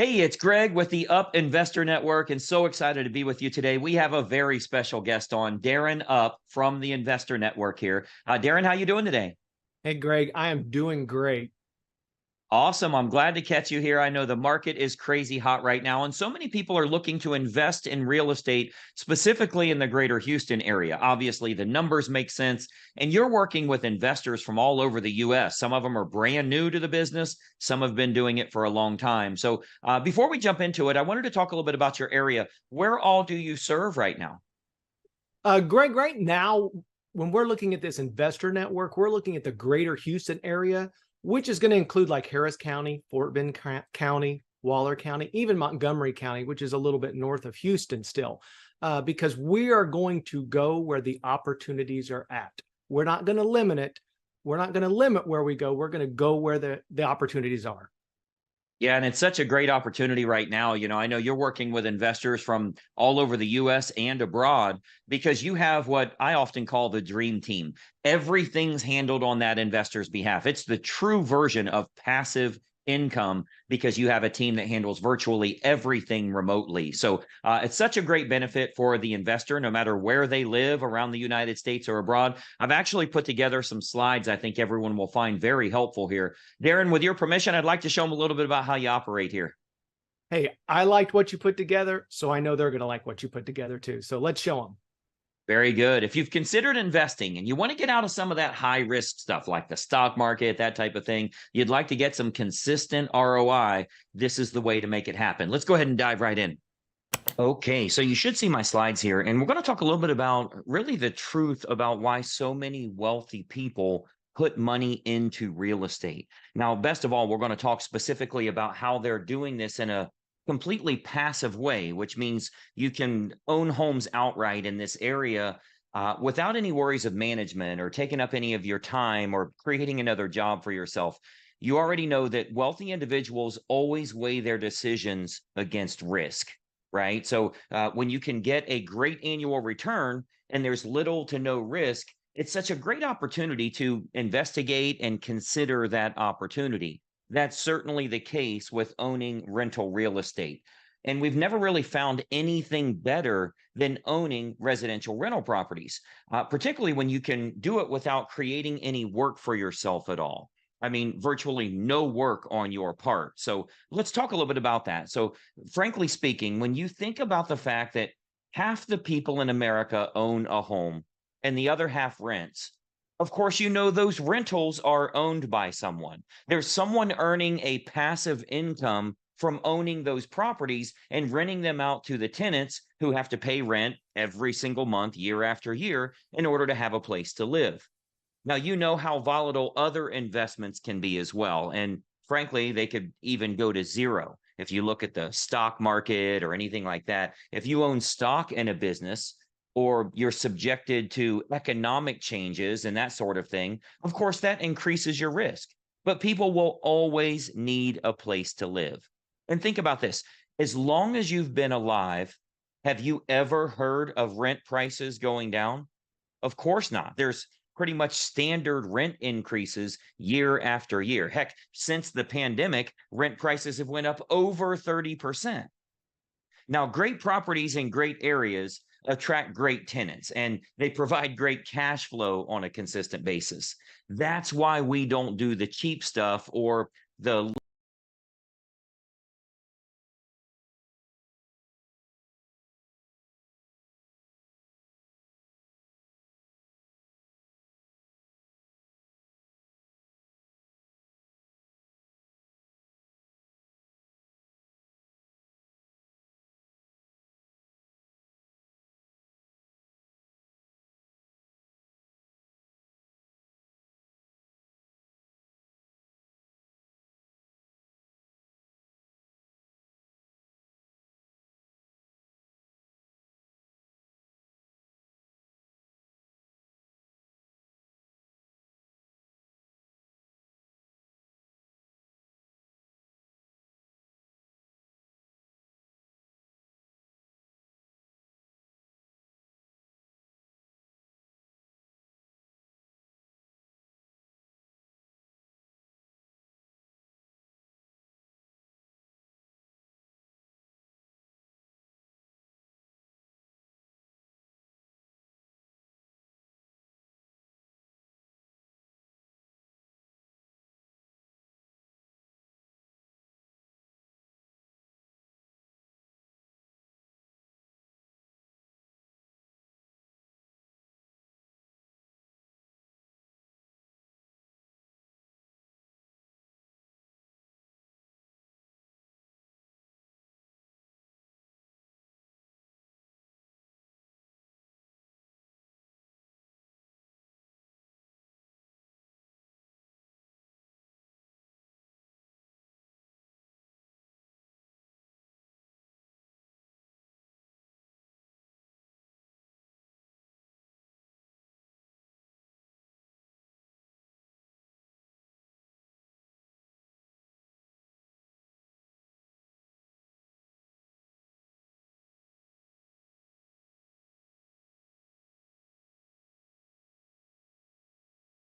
Hey, it's Greg with the Up Investor Network, and so excited to be with you today. We have a very special guest on, Darren Up from the Investor Network here. Darren, how you doing today? Hey, Greg, I am doing great. Awesome. I'm glad to catch you here. I know the market is crazy hot right now, and so many people are looking to invest in real estate, specifically in the greater Houston area. Obviously, the numbers make sense, and you're working with investors from all over the U.S. Some of them are brand new to the business, some have been doing it for a long time. So, before we jump into it, I wanted to talk a little bit about your area. Where all do you serve right now? Greg, right now, when we're looking at this investor network, we're looking at the greater Houston area, which is going to include like Harris County, Fort Bend County, Waller County, even Montgomery County, which is a little bit north of Houston still, because we are going to go where the opportunities are at. We're not going to limit it. We're not going to limit where we go. We're going to go where the opportunities are. Yeah, and it's such a great opportunity right now. I know you're working with investors from all over the US and abroad because you have what I often call the dream team. Everything's handled on that investor's behalf. It's the true version of passive income because you have a team that handles virtually everything remotely. So it's such a great benefit for the investor, no matter where they live around the United States or abroad. I've actually put together some slides I think everyone will find very helpful here. Darren, with your permission, I'd like to show them a little bit about how you operate here. Hey, I liked what you put together, so I know they're going to like what you put together too. So let's show them. Very good. If you've considered investing and you want to get out of some of that high risk stuff like the stock market, that type of thing, you'd like to get some consistent ROI, this is the way to make it happen. Let's go ahead and dive right in. Okay, so you should see my slides here, and we're going to talk a little bit about really the truth about why so many wealthy people put money into real estate. Now, best of all, we're going to talk specifically about how they're doing this in a completely passive way, which means you can own homes outright in this area without any worries of management or taking up any of your time or creating another job for yourself. You already know that wealthy individuals always weigh their decisions against risk, right? So when you can get a great annual return and there's little to no risk, it's such a great opportunity to investigate and consider that opportunity. That's certainly the case with owning rental real estate. And we've never really found anything better than owning residential rental properties, particularly when you can do it without creating any work for yourself at all. I mean, virtually no work on your part. So let's talk a little bit about that. So, frankly speaking, when you think about the fact that half the people in America own a home and the other half rents, of course, you know those rentals are owned by someone. There's someone earning a passive income from owning those properties and renting them out to the tenants who have to pay rent every single month, year after year, in order to have a place to live. Now, you know how volatile other investments can be as well. And frankly, they could even go to zero. If you look at the stock market or anything like that, if you own stock in a business, or you're subjected to economic changes and that sort of thing, of course, that increases your risk. But people will always need a place to live. And think about this, as long as you've been alive, have you ever heard of rent prices going down? Of course not. There's pretty much standard rent increases year after year. Heck, since the pandemic, rent prices have went up over 30%. Now, great properties in great areas attract great tenants and they provide great cash flow on a consistent basis. That's why we don't do the cheap stuff or the